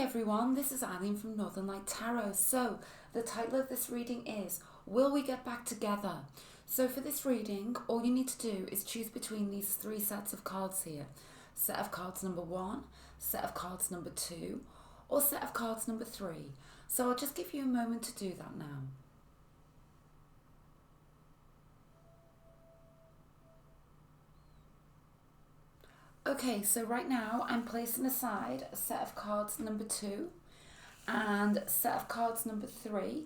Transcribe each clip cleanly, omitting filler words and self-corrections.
everyone, this is Eileen from Northern Light Tarot. So, the title of this reading is Will We Get Back Together? So for this reading, all you need to do is choose between these three sets of cards here. Set of cards number 1, set of cards number 2, or set of cards number 3. So I'll just give you a moment to do that now. Okay, so right now I'm placing aside a set of cards number 2 and a set of cards number 3,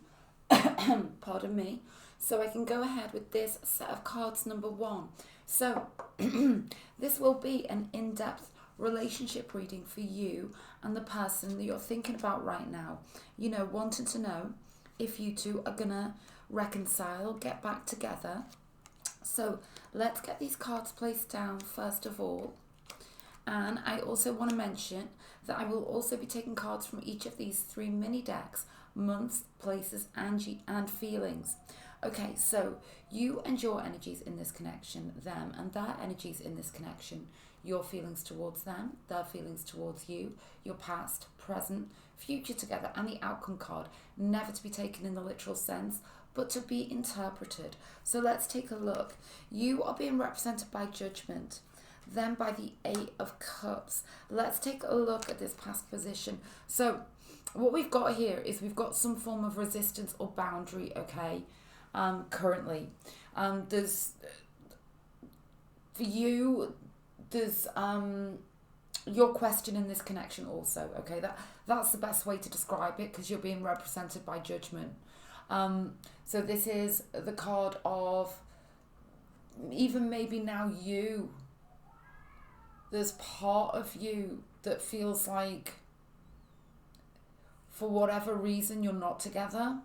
pardon me, so I can go ahead with this set of cards number 1. So this will be an in-depth relationship reading for you and the person that you're thinking about right now. You know, wanting to know if you two are gonna reconcile, get back together. So let's get these cards placed down first of all. And I also want to mention that I will also be taking cards from each of these 3 mini decks: months, places, and feelings. Okay, so you and your energies in this connection, them and their energies in this connection, your feelings towards them, their feelings towards you, your past, present, future together, and the outcome card, never to be taken in the literal sense, but to be interpreted. So let's take a look. You are being represented by Judgment, then by the 8 of Cups. Let's take a look at this past position. So what we've got here is we've got some form of resistance or boundary, okay, currently. There's, for you, there's, you're questioning this connection also, okay? That's the best way to describe it, because you're being represented by Judgment. So this is the card of even maybe now there's part of you that feels like for whatever reason you're not together,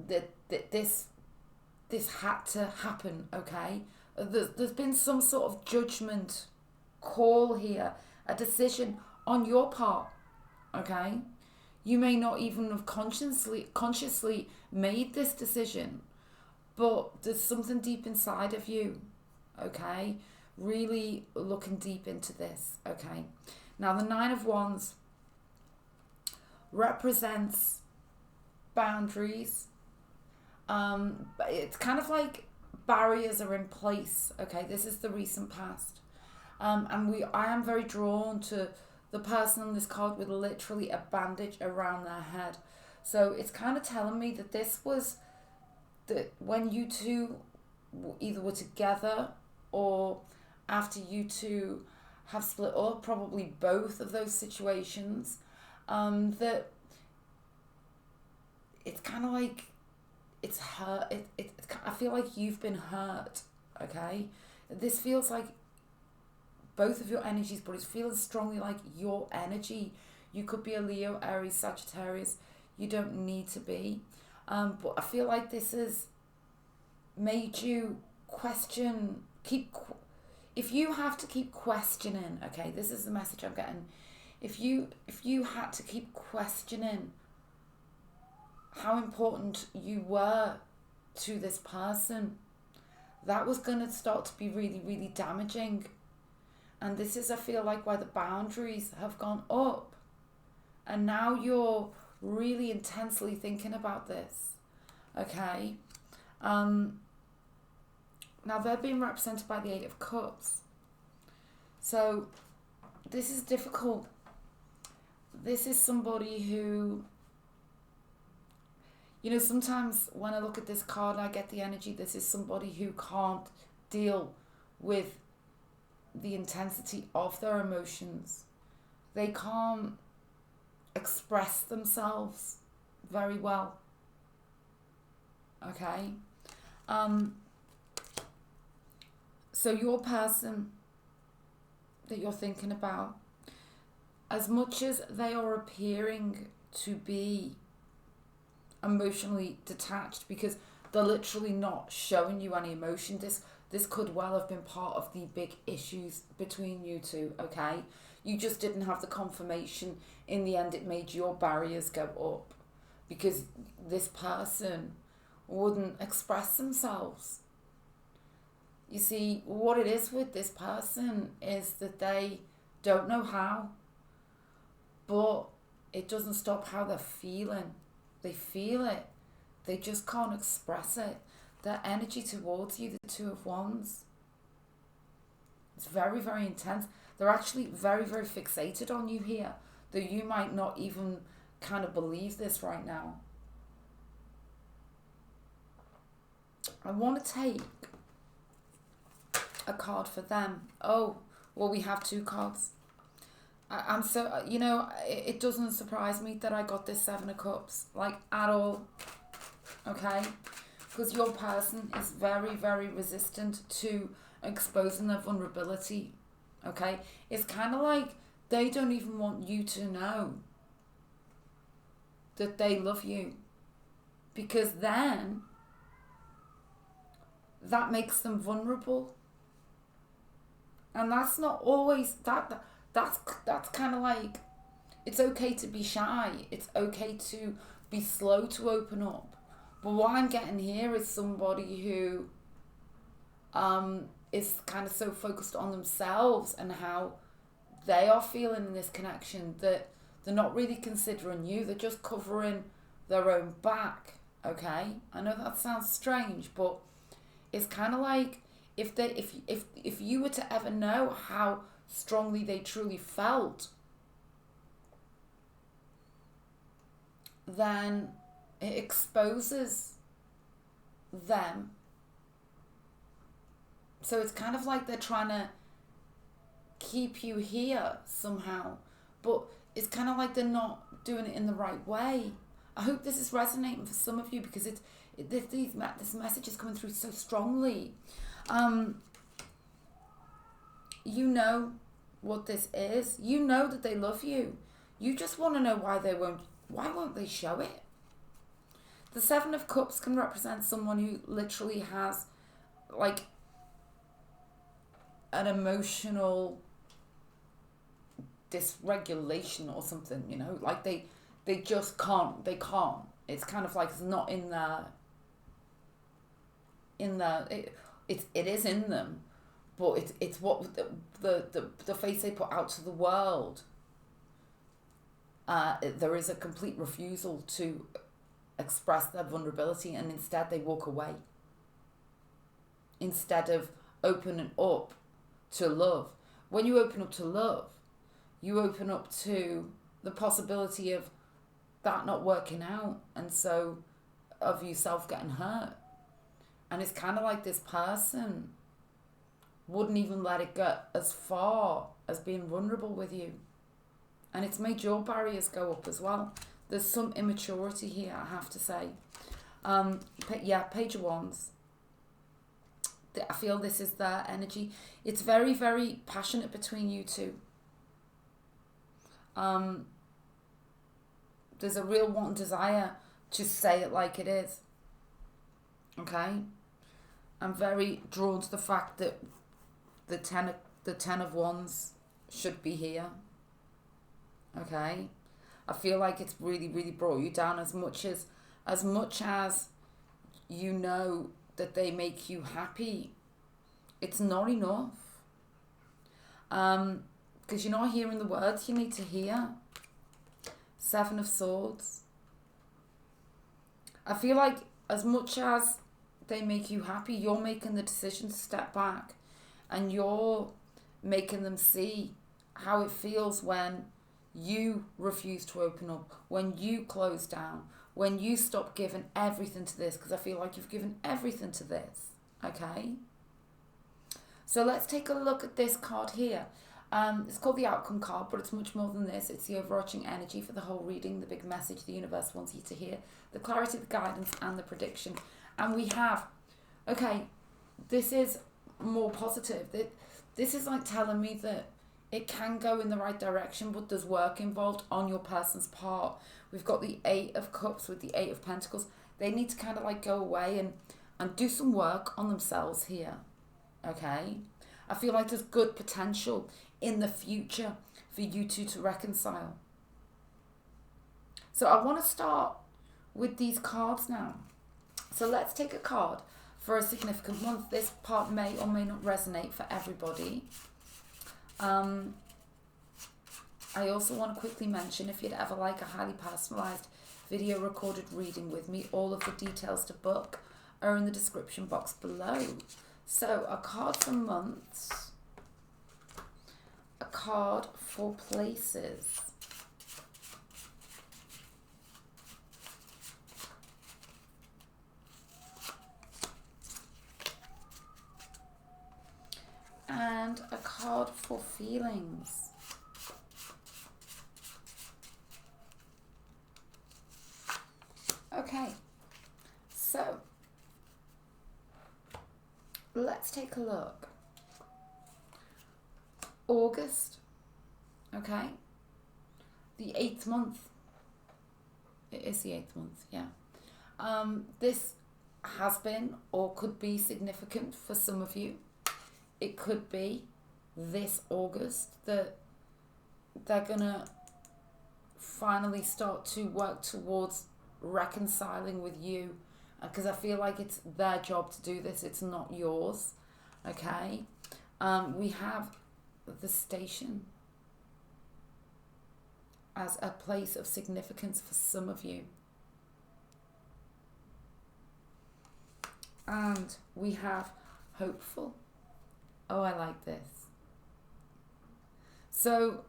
that this had to happen, okay? There's been some sort of judgment call here, a decision on your part, okay? You may not even have consciously made this decision, but there's something deep inside of you, okay? Really looking deep into this, okay? Now, the 9 of Wands represents boundaries. It's kind of like barriers are in place, okay? This is the recent past. And I am very drawn to the person on this card with literally a bandage around their head. So it's kind of telling me that this was that when you two either were together or after you two have split up, probably both of those situations, that it's kind of like it's hurt. I feel like you've been hurt, okay? This feels like both of your energies, but it's feeling strongly like your energy. You could be a Leo, Aries, Sagittarius. You don't need to be. But I feel like this has made you question, if you have to keep questioning, okay, this is the message I'm getting. If you had to keep questioning how important you were to this person, that was going to start to be really, really damaging. And this is, I feel like, why the boundaries have gone up. And now you're really intensely thinking about this, okay? Now, they're being represented by the 8 of Cups. So, this is difficult. This is somebody who, you know, sometimes when I look at this card, I get the energy, this is somebody who can't deal with the intensity of their emotions. They can't express themselves very well, okay? So your person that you're thinking about, as much as they are appearing to be emotionally detached, because they're literally not showing you any emotion, this could well have been part of the big issues between you two, okay? You just didn't have the confirmation. In the end, it made your barriers go up because this person wouldn't express themselves. You see, what it is with this person is that they don't know how. but it doesn't stop how they're feeling. They feel it. They just can't express it. Their energy towards you, the Two of Wands, it's very, very intense. They're actually very, very fixated on you here, though you might not even kind of believe this right now. I want to take a card for them. Oh, well, we have 2 cards. I'm so, you know, it doesn't surprise me that I got this 7 of Cups, like, at all. Okay? Because your person is very, very resistant to exposing their vulnerability. Okay? It's kind of like they don't even want you to know that they love you. Because then that makes them vulnerable. And that's not always, that's kind of like, it's okay to be shy. It's okay to be slow to open up. But what I'm getting here is somebody who is kind of so focused on themselves and how they are feeling in this connection that they're not really considering you. They're just covering their own back. Okay? I know that sounds strange, but it's kind of like if you were to ever know how strongly they truly felt, then it exposes them. So it's kind of like they're trying to keep you here somehow, but it's kind of like they're not doing it in the right way. I hope this is resonating for some of you, because this message is coming through so strongly. You know what this is. You know that they love you. You just want to know why won't they show it? The 7 of Cups can represent someone who literally has like an emotional dysregulation or something, you know, like they just can't. It's kind of like it's not in their it is in them, but it's what the face they put out to the world. There is a complete refusal to express their vulnerability, and instead they walk away. Instead of opening up to love. When you open up to love, you open up to the possibility of that not working out, and so of yourself getting hurt. And it's kind of like this person wouldn't even let it get as far as being vulnerable with you. And it's made your barriers go up as well. There's some immaturity here, I have to say. Page of Wands. I feel this is their energy. It's very, very passionate between you two. There's a real want and desire to say it like it is. Okay? I'm very drawn to the fact that the ten of Wands should be here. Okay? I feel like it's really, really brought you down as much as you know that they make you happy. It's not enough. Because you're not hearing the words you need to hear. 7 of Swords. I feel like as much as they make you happy, you're making the decision to step back, and you're making them see how it feels when you refuse to open up, when you close down, when you stop giving everything to this, because I feel like you've given everything to this. Okay? So let's take a look at this card here. It's called the Outcome card, but it's much more than this. It's the overarching energy for the whole reading, the big message the universe wants you to hear, the clarity, the guidance, and the prediction. And we have, okay, this is more positive. This is like telling me that it can go in the right direction, but there's work involved on your person's part. We've got the 8 of Cups with the 8 of Pentacles. They need to kind of like go away and do some work on themselves here. Okay? I feel like there's good potential in the future for you two to reconcile. So I want to start with these cards now. So let's take a card for a significant month. This part may or may not resonate for everybody. I also want to quickly mention, if you'd ever like a highly personalised video recorded reading with me, all of the details to book are in the description box below. So a card for months, a card for places, and a card for feelings. Okay, so let's take a look. August, okay, the 8th month. It is the 8th month, yeah. This has been or could be significant for some of you. It could be this August that they're gonna finally start to work towards reconciling with you, because I feel like it's their job to do this, it's not yours. Okay, we have the Station as a place of significance for some of you, and we have Hopeful. Oh, I like this. So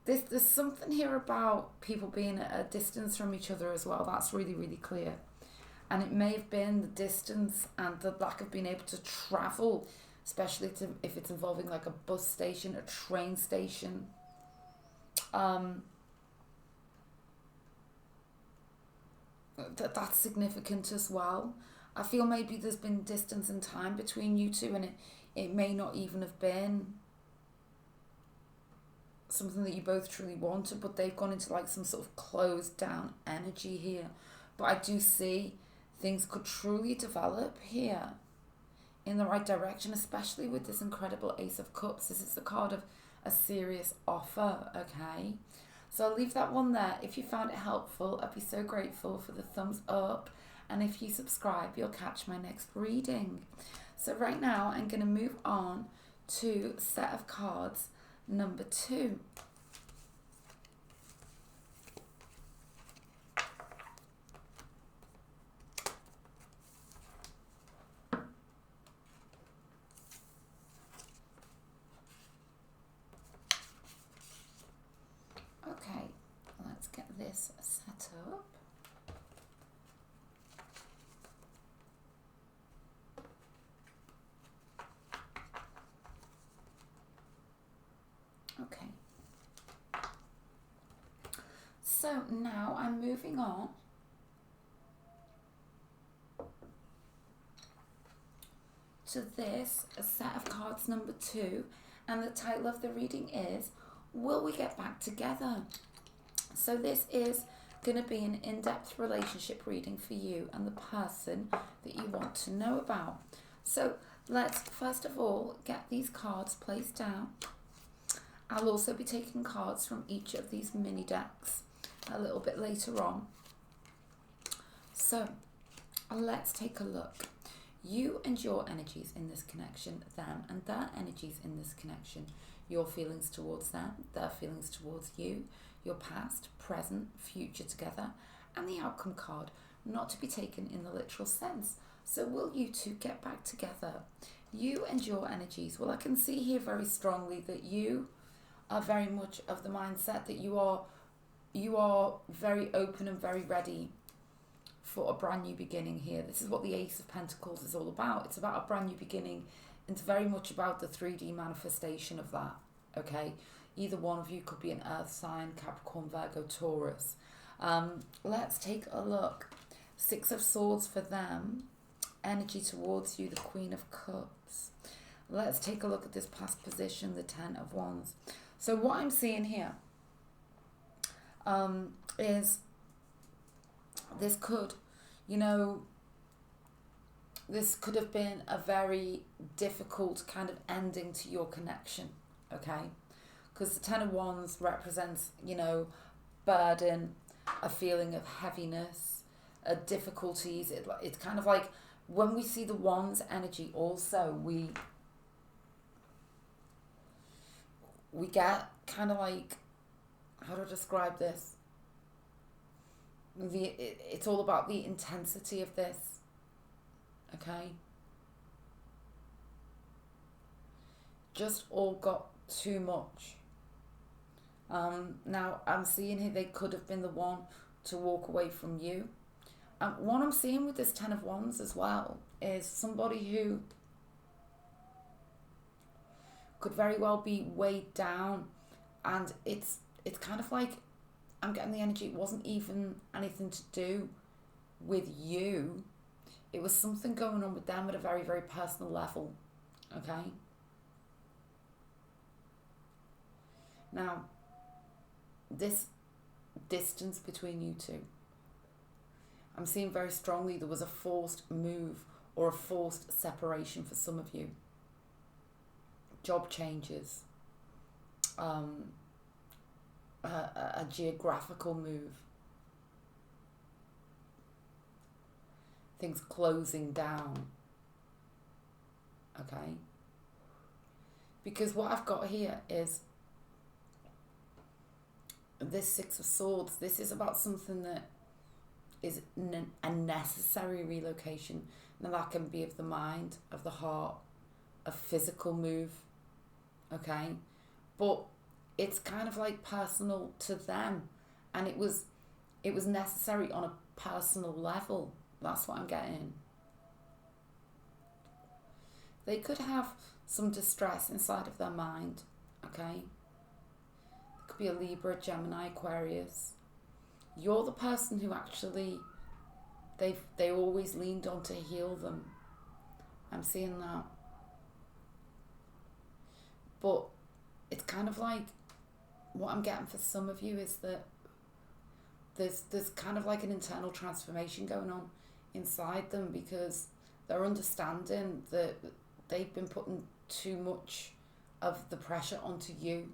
there's something here about people being at a distance from each other as well. That's really, really clear. And it may have been the distance and the lack of being able to travel, especially if it's involving like a bus station, a train station. That's significant as well. I feel maybe there's been distance in time between you two, and it may not even have been something that you both truly wanted, but they've gone into like some sort of closed down energy here. But I do see things could truly develop here in the right direction, especially with this incredible Ace of Cups. This is the card of a serious offer, okay? So I'll leave that one there. If you found it helpful, I'd be so grateful for the thumbs up. And if you subscribe, you'll catch my next reading. So right now, I'm going to move on to set of cards number 2. Okay, let's get this set up. Okay, so now I'm moving on to this set of cards number 2, and the title of the reading is Will We Get Back Together? So this is going to be an in-depth relationship reading for you and the person that you want to know about. So let's first of all get these cards placed down. I'll also be taking cards from each of these mini decks a little bit later on. So let's take a look. You and your energies in this connection, them and their energies in this connection, your feelings towards them, their feelings towards you, your past, present, future together, and the outcome card, not to be taken in the literal sense. So will you two get back together? You and your energies. Well, I can see here very strongly that you are very much of the mindset that you are very open and very ready for a brand new beginning here. This is what the Ace of Pentacles is all about. It's about a brand new beginning. It's very much about the 3D manifestation of that, okay? Either one of you could be an earth sign, Capricorn, Virgo, Taurus. Let's take a look. 6 of Swords for them. Energy towards you, the Queen of Cups. Let's take a look at this past position, the 10 of Wands. So what I'm seeing here is this could, this could have been a very difficult kind of ending to your connection, okay? Because the 10 of Wands represents, burden, a feeling of heaviness, difficulties. It's kind of like when we see the Wands energy also, we get kind of like, how do I describe this? It's all about the intensity of this, okay? Just all got too much. Now I'm seeing here they could have been the one to walk away from you. What I'm seeing with this Ten of Wands as well is somebody who could very well be weighed down, and it's kind of like, I'm getting the energy, it wasn't even anything to do with you. It was something going on with them at a very, very personal level, okay? Now, this distance between you two, I'm seeing very strongly there was a forced move or a forced separation for some of you. Job changes, a geographical move, things closing down, okay? Because what I've got here is this Six of Swords. This is about something that is a necessary relocation. Now that can be of the mind, of the heart, a physical move, okay? But it's kind of like personal to them, and it was necessary on a personal level. That's what I'm getting. They could have some distress inside of their mind, okay? It could be a Libra, Gemini, Aquarius. You're the person who actually they always leaned on to heal them. I'm seeing that. But it's kind of like, what I'm getting for some of you is that there's kind of like an internal transformation going on inside them, because they're understanding that they've been putting too much of the pressure onto you,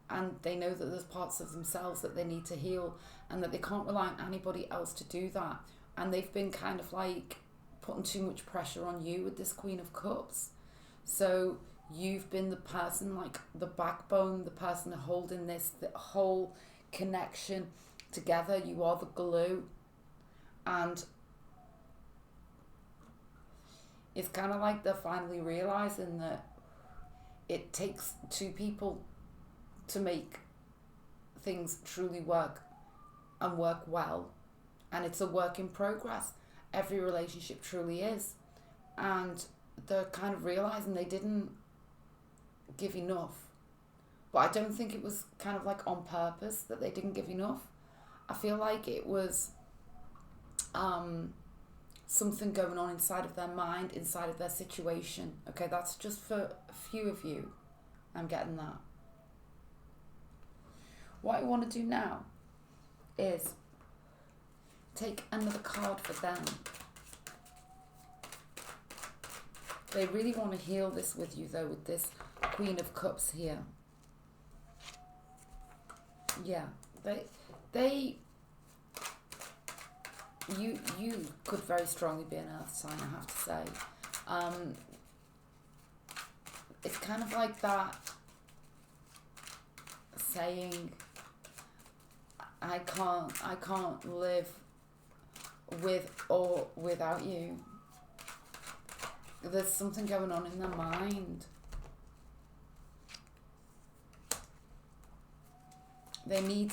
and they know that there's parts of themselves that they need to heal, and that they can't rely on anybody else to do that. And they've been kind of like putting too much pressure on you with this Queen of Cups. So you've been the person, like the backbone, the person holding this, the whole connection together. You are the glue. And it's kind of like they're finally realizing that it takes two people to make things truly work and work well. And it's a work in progress. Every relationship truly is. And they're kind of realizing they didn't give enough. But I don't think it was kind of like on purpose that they didn't give enough. I feel like it was something going on inside of their mind, inside of their situation. Okay, that's just for a few of you. I'm getting that. What I want to do now is take another card for them. They really want to heal this with you though, with this Queen of Cups here. Yeah, you could very strongly be an earth sign, I have to say. It's kind of like that saying, I can't live with or without you. There's something going on in their mind. They need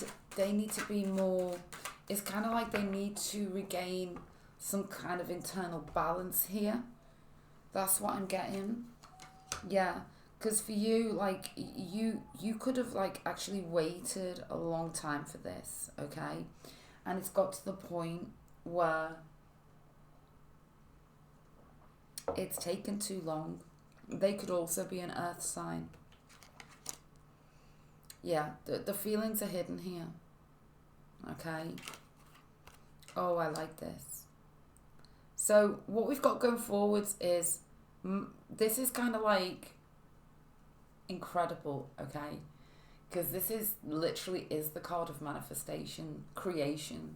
to be more, it's kind of like they need to regain some kind of internal balance here. That's what I'm getting. Yeah, because for you, like, you could have, like, actually waited a long time for this, okay? And it's got to the point where it's taken too long. They could also be an earth sign. Yeah, the feelings are hidden here. Okay. Oh, I like this. So what we've got going forwards is, this is kind of like incredible, okay? Because this is literally is the card of manifestation, creation,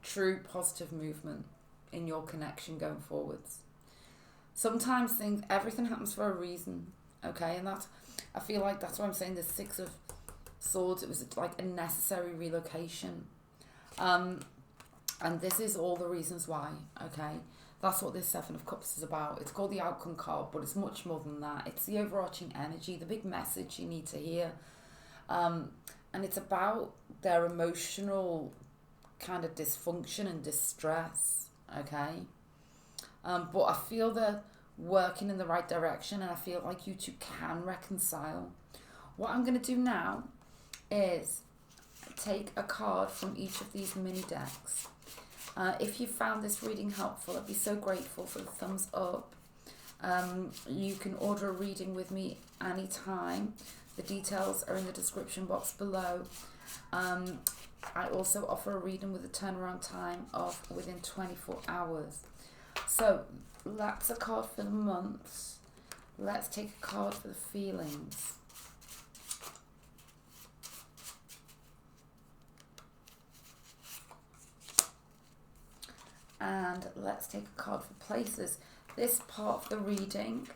true positive movement in your connection going forwards. Sometimes everything happens for a reason, okay? And I feel like that's why I'm saying the Six of Swords, it was like a necessary relocation. And this is all the reasons why, okay? That's what this Seven of Cups is about. It's called the outcome card, but it's much more than that. It's the overarching energy, the big message you need to hear. And it's about their emotional kind of dysfunction and distress, okay? But I feel they're working in the right direction, and I feel like you two can reconcile. What I'm going to do now is take a card from each of these mini decks. If you found this reading helpful, I'd be so grateful for the thumbs up. You can order a reading with me anytime. The details are in the description box below. I also offer a reading with a turnaround time of within 24 hours. So that's a card for the months. Let's take a card for the feelings. And let's take a card for places. This part of the reading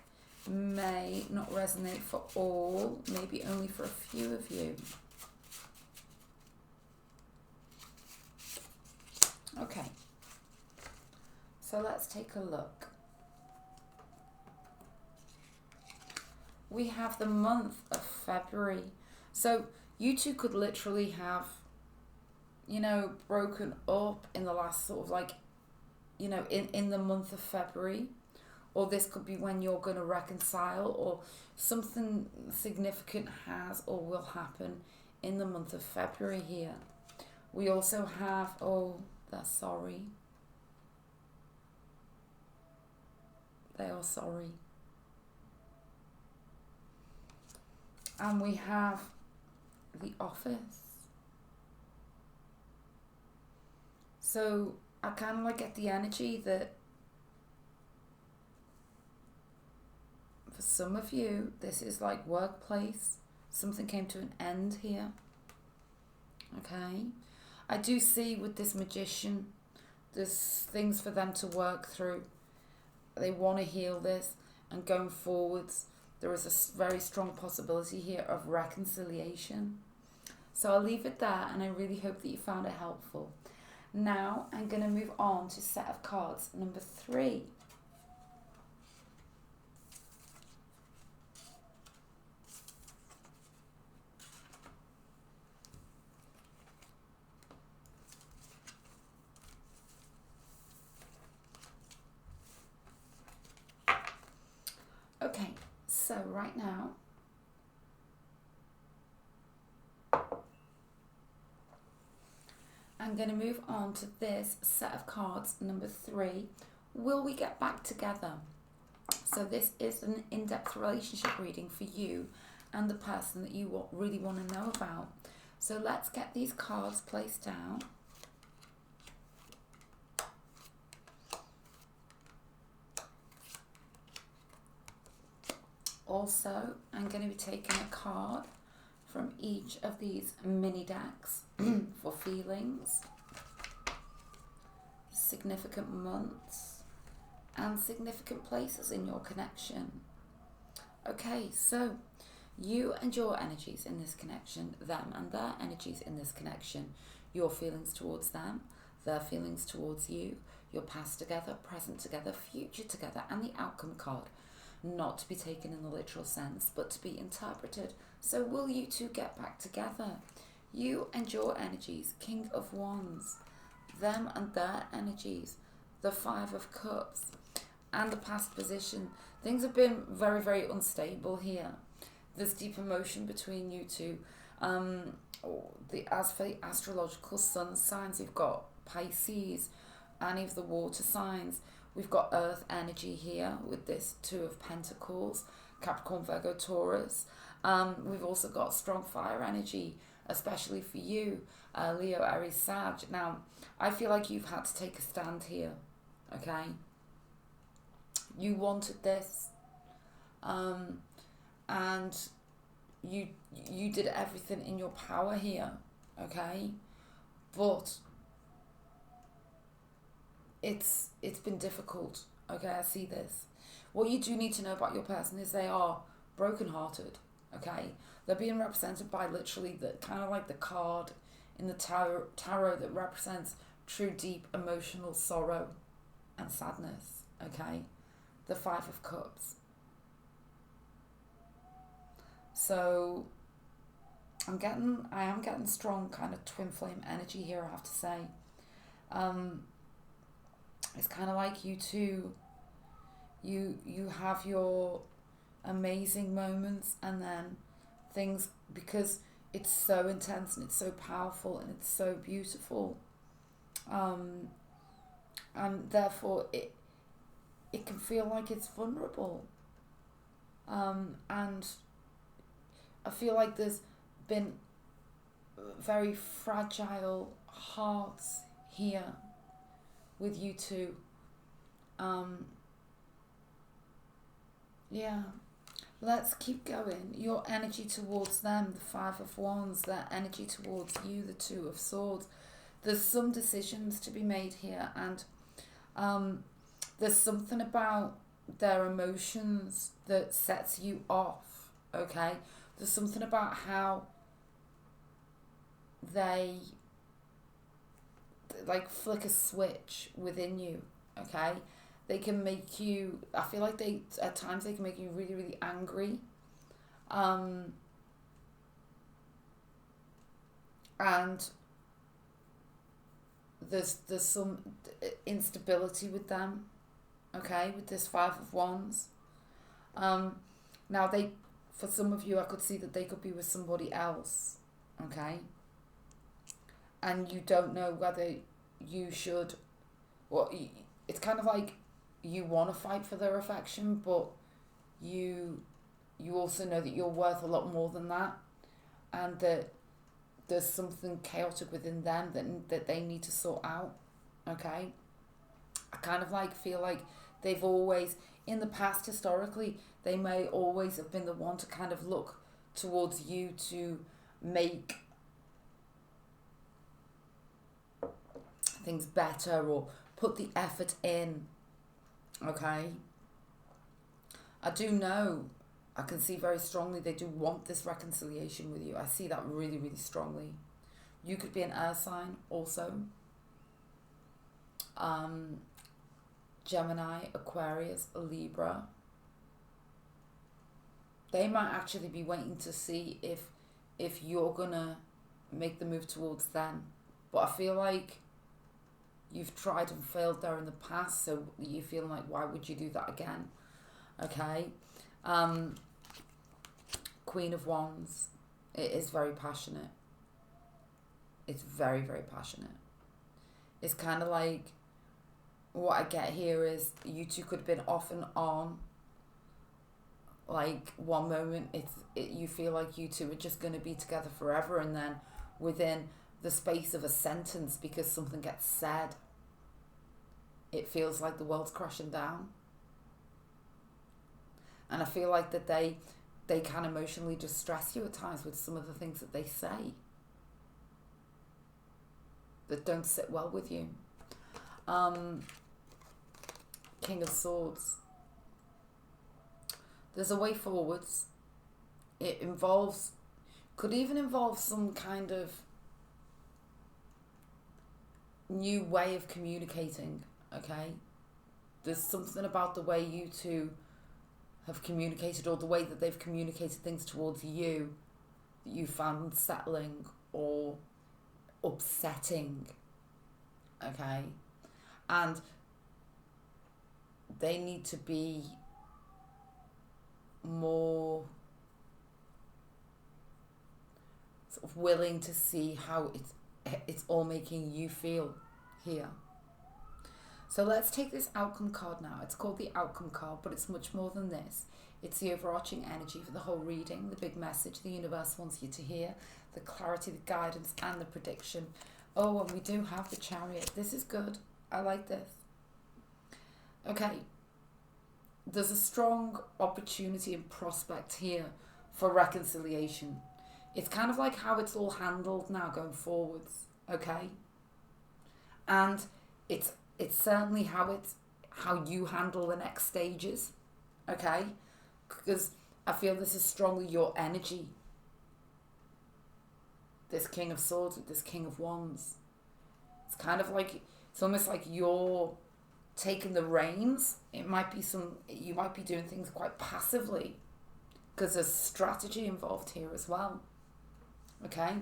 may not resonate for all, maybe only for a few of you. Okay, so let's take a look. We have the month of February. So you two could literally have, you know, broken up in the last sort of like, you know, in the month of February. Or this could be when you're going to reconcile, or something significant has or will happen in the month of February here. We also have, oh, they're sorry. They are sorry. And we have the Office. So I kind of like get the energy that for some of you, this is like workplace. Something came to an end here. Okay. I do see with this Magician, there's things for them to work through. They want to heal this, and going forwards, there is a very strong possibility here of reconciliation. So I'll leave it there, and I really hope that you found it helpful. Now I'm going to move on to set of cards number 3. Okay, so right now, I'm going to move on to this set of cards, number 3. Will we get back together? So this is an in-depth relationship reading for you and the person that you really want to know about. So let's get these cards placed down. Also, I'm going to be taking a card from each of these mini decks for feelings, significant months, and significant places in your connection. Okay, so you and your energies in this connection, them and their energies in this connection, your feelings towards them, their feelings towards you, your past together, present together, future together, and the outcome card. Not to be taken in the literal sense, but to be interpreted. So will you two get back together? You and your energies, King of Wands, them and their energies, the Five of Cups, and the past position. Things have been very, very unstable here. There's deep emotion between you two. As for the astrological sun signs, you've got Pisces, any of the water signs. We've got earth energy here with this Two of Pentacles, Capricorn, Virgo, Taurus. We've also got strong fire energy, especially for you, Leo, Aries, Sag. Now, I feel like you've had to take a stand here, okay? You wanted this, and you did everything in your power here, okay? But it's been difficult, okay? I see this. What you do need to know about your person is they are brokenhearted, okay? They're being represented by literally the kind of like the card in the tarot that represents true deep emotional sorrow and sadness, okay? The Five of Cups. So I am getting strong kind of twin flame energy here, I have to say. It's kind of like you two, you have your amazing moments, and then things, because it's so intense and it's so powerful and it's so beautiful, and therefore it can feel like it's vulnerable, and I feel like there's been very fragile hearts here with you two. Yeah, let's keep going. Your energy towards them, the Five of Wands, their energy towards you, the Two of Swords. There's some decisions to be made here, and there's something about their emotions that sets you off, okay? There's something about how they like flick a switch within you, okay? They can make you, I feel like at times they can make you really, really angry. And there's some instability with them, okay, with this Five of Wands. Now for some of you, I could see that they could be with somebody else, okay? And you don't know whether you should, it's kind of like you want to fight for their affection, but you also know that you're worth a lot more than that, and that there's something chaotic within them that they need to sort out, okay? I kind of like feel like they've always, in the past historically, they may always have been the one to kind of look towards you to make things better or put the effort in, okay? I do know, I can see very strongly they do want this reconciliation with you. I see that really, really strongly. You could be an air sign also. Gemini, Aquarius, Libra. They might actually be waiting to see if you're gonna make the move towards them. But I feel like you've tried and failed there in the past, so you feel like, why would you do that again? Okay. Queen of Wands. It is very passionate. It's very, very passionate. It's kind of like, what I get here is you two could have been off and on. Like one moment you feel like you two are just going to be together forever, and then within the space of a sentence, because something gets said, it feels like the world's crashing down. And I feel like that they can emotionally distress you at times with some of the things that they say that don't sit well with you. King of Swords. There's a way forwards. It could even involve some kind of new way of communicating, okay? There's something about the way you two have communicated, or the way that they've communicated things towards you, that you found unsettling or upsetting, okay? And they need to be more sort of willing to see how it's all making you feel here. So let's take this outcome card now. It's called the outcome card, but it's much more than this. It's the overarching energy for the whole reading, the big message the universe wants you to hear, the clarity, the guidance, and the prediction. Oh, and we do have the Chariot. This is good. I like this. Okay. There's a strong opportunity and prospect here for reconciliation. It's kind of like how it's all handled now going forwards, okay? And it's certainly how you handle the next stages, okay? Because I feel this is strongly your energy. This King of Swords with this King of Wands. It's kind of like, it's almost like you're taking the reins. You might be doing things quite passively because there's strategy involved here as well. Okay?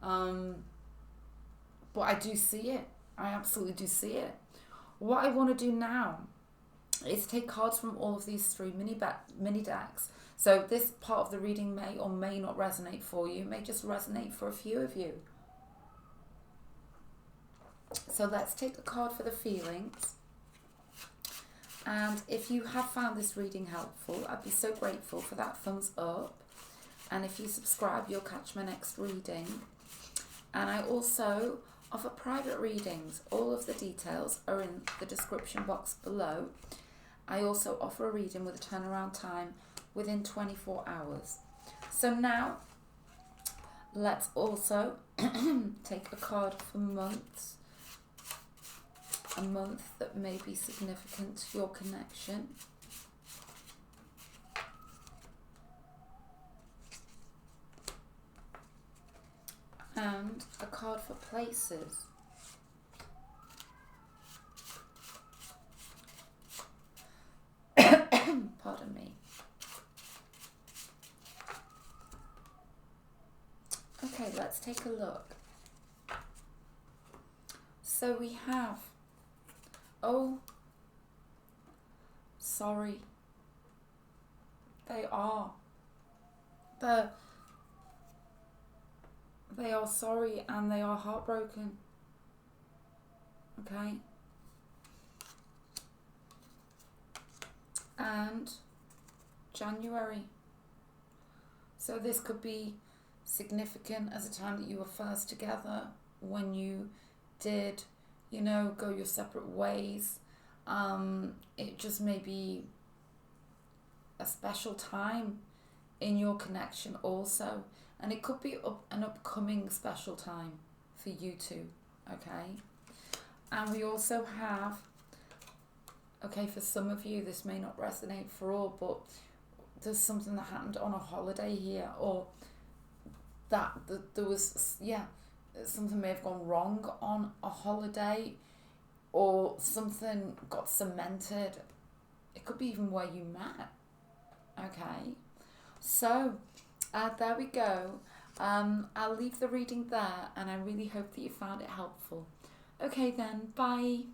But I do see it. I absolutely do see it. What I want to do now is take cards from all of these three mini decks. So this part of the reading may or may not resonate for you. It may just resonate for a few of you. So let's take a card for the feelings. And if you have found this reading helpful, I'd be so grateful for that thumbs up. And if you subscribe, you'll catch my next reading. And I also offer private readings. All of the details are in the description box below. I also offer a reading with a turnaround time within 24 hours. So now, let's also take a card for months. A month that may be significant to your connection. And a card for places. Pardon me. Okay, let's take a look. So we have, oh, sorry. They are sorry and they are heartbroken. Okay. And January. So this could be significant as a time that you were first together, when you did, you know, go your separate ways. It just may be a special time in your connection also. And it could be an upcoming special time for you two, okay? And we also have, okay, for some of you, this may not resonate for all, but there's something that happened on a holiday here, or that there was, something may have gone wrong on a holiday, or something got cemented. It could be even where you met, okay? So, there we go. I'll leave the reading there, and I really hope that you found it helpful. Okay then, bye.